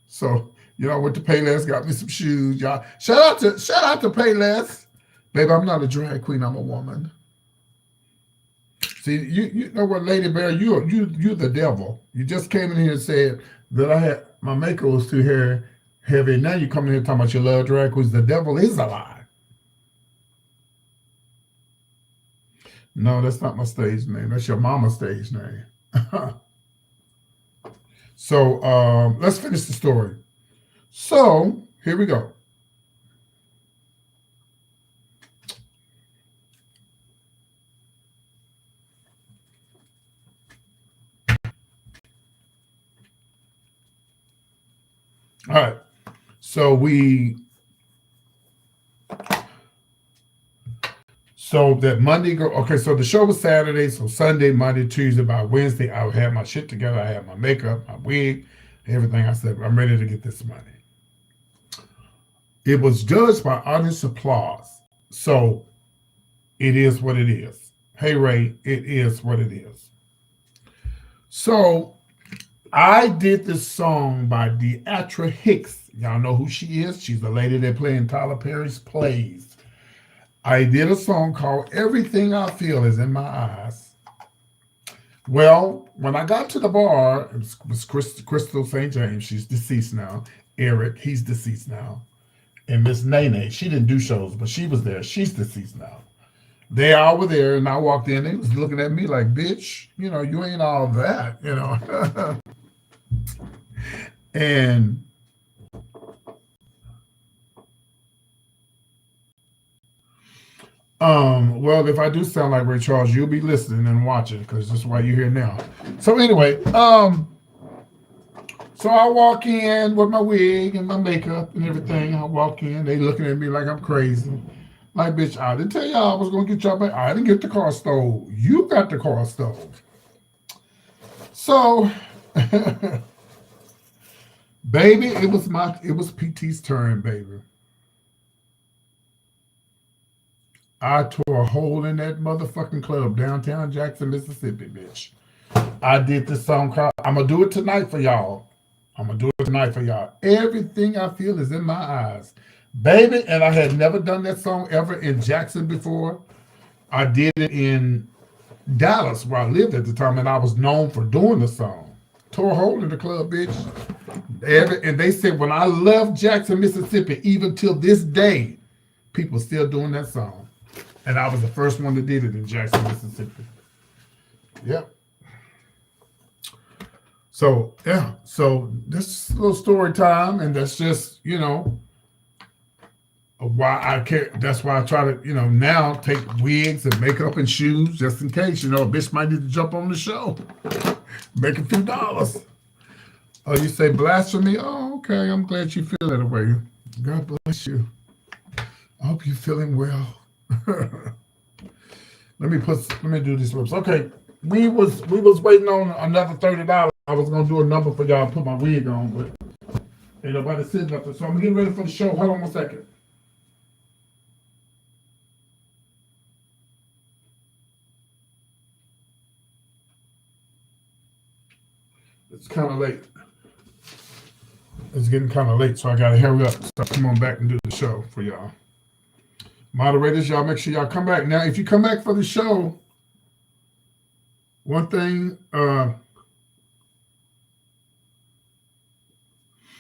so went to Payless, got me some shoes, y'all. Shout out to Payless, baby. I'm not a drag queen. I'm a woman. See, you know what, Lady Bear, you the devil. You just came in here and said that I had my makeup was too heavy. Now you come in here talking about you love drag queens. The devil is a lie. No, that's not my stage name. That's your mama's stage name. So let's finish the story. So here we go. All right. So that Monday, okay, so the show was Saturday, so Sunday, Monday, Tuesday, by Wednesday, I had my shit together. I had my makeup, my wig, everything. I said, I'm ready to get this money. It was judged by audience applause. So it is what it is. Hey, Ray, it is what it is. So I did this song by Deatra Hicks. Y'all know who she is? She's the lady that played in Tyler Perry's plays. I did a song called Everything I Feel Is in My Eyes. Well, when I got to the bar, it was Crystal St. James. She's deceased now. Eric, he's deceased now. And Miss Nene, she didn't do shows, but she was there. She's deceased now. They all were there, and I walked in. They was looking at me like, bitch, you ain't all that, And well, if I do sound like Ray Charles, you'll be listening and watching because that's why you're here now. So anyway, so I walk in with my wig and my makeup and everything. I walk in, they looking at me like I'm crazy. Like, bitch, I didn't tell y'all I was gonna get y'all back. I didn't get the car stole. You got the car stole. So baby, it was PT's turn, baby. I tore a hole in that motherfucking club downtown Jackson, Mississippi, bitch. I did this song called, I'm going to do it tonight for y'all. Everything I feel is in my eyes. Baby, and I had never done that song ever in Jackson before. I did it in Dallas, where I lived at the time, and I was known for doing the song. Tore a hole in the club, bitch. And they said when I left Jackson, Mississippi, even till this day, people still doing that song. And I was the first one that did it in Jackson, Mississippi. Yep. So, yeah. So, this is a little story time. And that's just, why I care. That's why I try to, now take wigs and makeup and shoes just in case, a bitch might need to jump on the show. Make a few dollars. Oh, you say blasphemy? Oh, okay. I'm glad you feel that way. God bless you. I hope you're feeling well. Let me do these lips. Okay, we was waiting on another $30. I was gonna do a number for y'all, put my wig on, but ain't nobody sitting up there. So I'm getting ready for the show. Hold on 1 second. It's kind of late. It's getting kind of late, so I gotta hurry up. So come on back and do the show for y'all. Moderators, y'all make sure y'all come back. Now, if you come back for the show, one thing,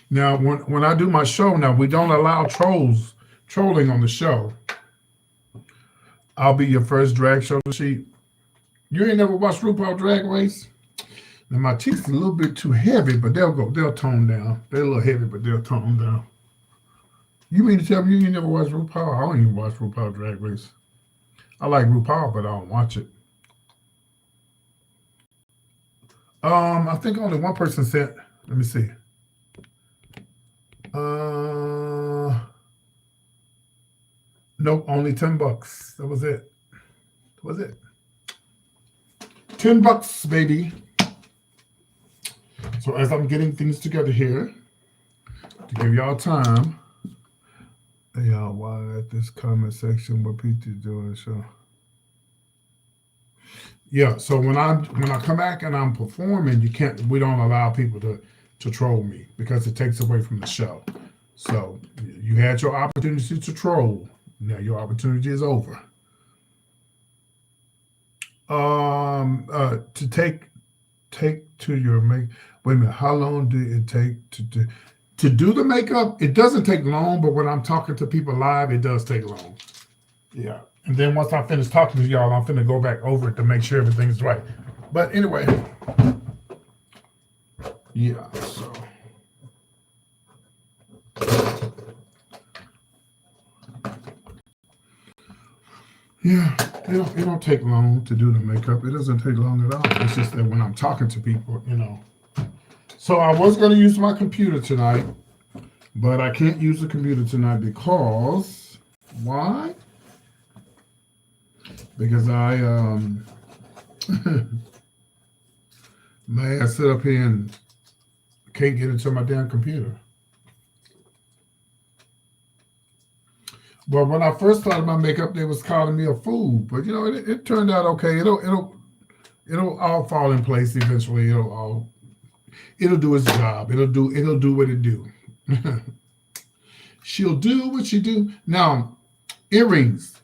now when I do my show, now we don't allow trolling on the show. I'll be your first drag show sheet. You ain't never watched RuPaul Drag Race? Now my teeth are a little bit too heavy, but they'll tone down. They're a little heavy, but they'll tone down. You mean to tell me you ain't never watched RuPaul? I don't even watch RuPaul Drag Race. I like RuPaul, but I don't watch it. I think only one person said, let me see. Nope, only $10. That was it. was it? $10, baby. So as I'm getting things together here, to give y'all time, y'all, why at this comment section what PT doing? So yeah, so when I come back and I'm performing, we don't allow people to troll me because it takes away from the show. So you had your opportunity to troll. Now your opportunity is over. To take to your make. Wait a minute. How long did it take to do the makeup? It doesn't take long, but when I'm talking to people live, it does take long. Yeah. And then once I finish talking to y'all, I'm finna go back over it to make sure everything's right. But anyway, yeah. So. Yeah, it don't take long to do the makeup. It doesn't take long at all. It's just that when I'm talking to people, So I was going to use my computer tonight, but I can't use the computer tonight because why? Because I my ass sit up here and can't get into my damn computer. Well, when I first started my makeup, they was calling me a fool, but it turned out okay. It'll all fall in place eventually. It'll do its job. It'll do what it do. She'll do what she do. Now, earrings.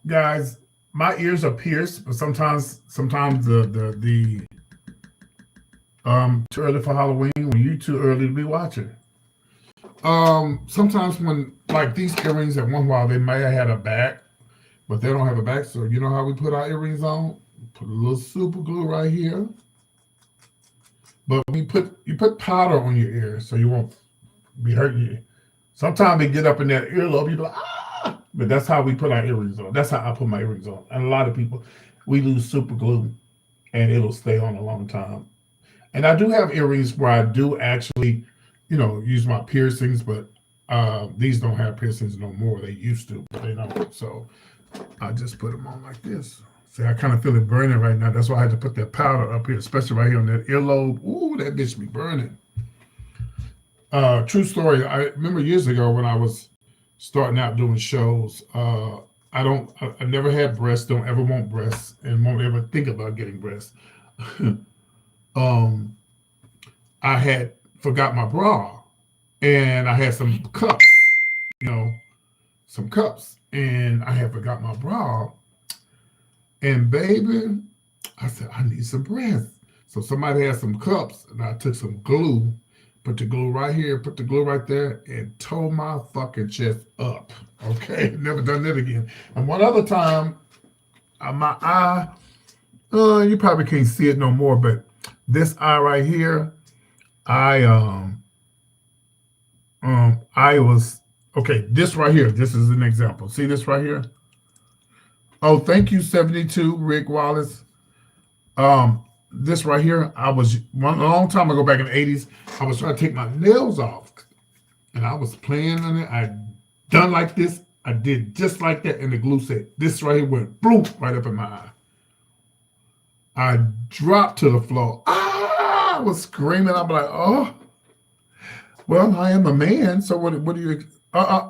Guys, my ears are pierced, but sometimes the too early for Halloween when you too early to be watching. Sometimes when like these earrings at one while they may have had a back, but they don't have a back. So you know how we put our earrings on? Put a little super glue right here. But you put powder on your ear so you won't be hurting you. Sometimes they get up in that earlobe, you be like, ah! But that's how we put our earrings on. That's how I put my earrings on. And a lot of people, we lose super glue and it'll stay on a long time. And I do have earrings where I do actually, use my piercings, but these don't have piercings no more. They used to, but they don't. So I just put them on like this. See, I kind of feel it burning right now. That's why I had to put that powder up here, especially right here on that earlobe. Ooh, that bitch be burning. True story. I remember years ago when I was starting out doing shows. I never had breasts. Don't ever want breasts, and won't ever think about getting breasts. I had forgot my bra, and I had some cups. Some cups, and I had forgot my bra. And baby, I said, I need some breasts. So somebody had some cups, and I took some glue, put the glue right here, put the glue right there, and tore my fucking chest up. Okay, never done that again. And one other time, my eye, you probably can't see it no more, but this eye right here, I was, okay, this right here, this is an example. See this right here? Oh, thank you, 72, Rick Wallace. This right here, a long time ago back in the 80s, I was trying to take my nails off. And I was playing on it. I done like this. I did just like that. And the glue said, this right here went boom, right up in my eye. I dropped to the floor. I was screaming. I'm like, oh. Well, I am a man. So what do you,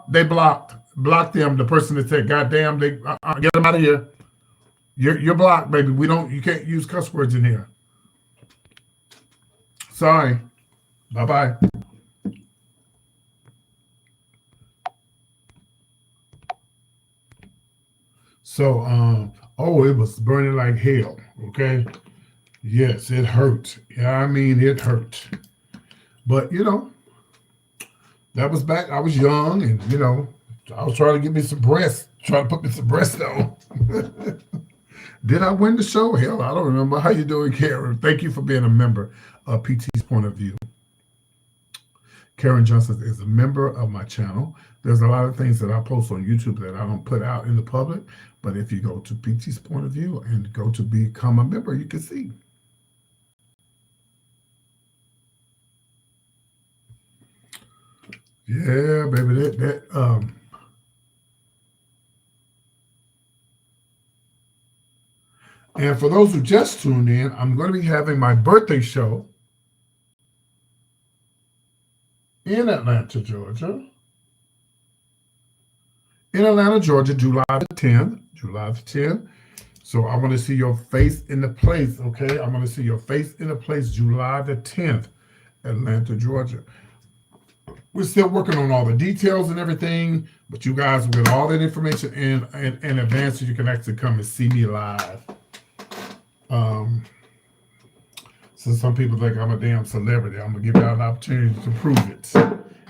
they blocked them. The person that said, goddamn, they get them out of here. You're blocked, baby. You can't use cuss words in here. Sorry. Bye-bye. So, it was burning like hell. Okay. Yes, it hurt. Yeah, I mean, it hurt. But, that was back. I was young and, I was trying to get me some breasts, trying to put me some breasts on. Did I win the show? Hell, I don't remember. How you doing, Karen? Thank you for being a member of PT's Point of View. Karen Johnson is a member of my channel. There's a lot of things that I post on YouTube that I don't put out in the public. But if you go to PT's Point of View and go to become a member, you can see. Yeah, baby, And for those who just tuned in, I'm going to be having my birthday show in Atlanta, Georgia. In Atlanta, Georgia, July the 10th. July the 10th. So I want to see your face in the place, okay? I want to see your face in the place July the 10th, Atlanta, Georgia. We're still working on all the details and everything, but you guys will get all that information in advance so you can actually come and see me live. So some people think I'm a damn celebrity. I'm gonna give y'all an opportunity to prove it,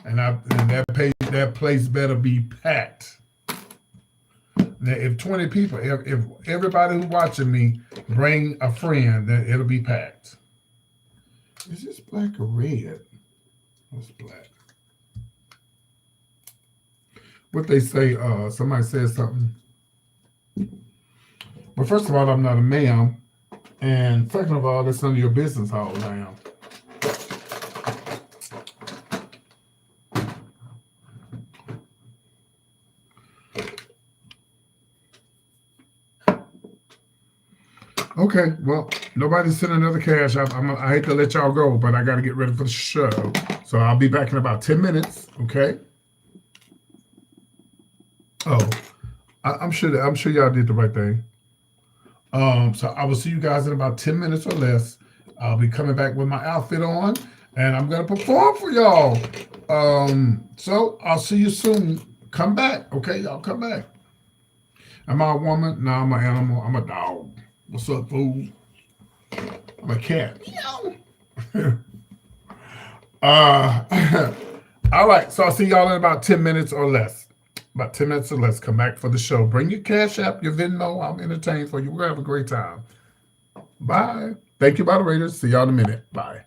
and that place better be packed. Now, if 20 people, if everybody who's watching me bring a friend, then it'll be packed. Is this black or red? What's black? What they say, somebody says something. But first of all, I'm not a ma'am. And second of all, that's none of your business how old I am. Okay, well, nobody's sending another cash. I hate to let y'all go, but I got to get ready for the show. So I'll be back in about 10 minutes, okay? Oh, I'm sure y'all did the right thing. So I will see you guys in about 10 minutes or less. I'll be coming back with my outfit on, and I'm going to perform for y'all. So I'll see you soon. Come back, okay? Y'all come back. Am I a woman? No, I'm an animal. I'm a dog. What's up, fool? I'm a cat. All right, so I'll see y'all in about 10 minutes or less. About 10 minutes or less. Come back for the show. Bring your Cash App, your Venmo. I'm entertained for you. We're going to have a great time. Bye. Thank you, moderators. See y'all in a minute. Bye.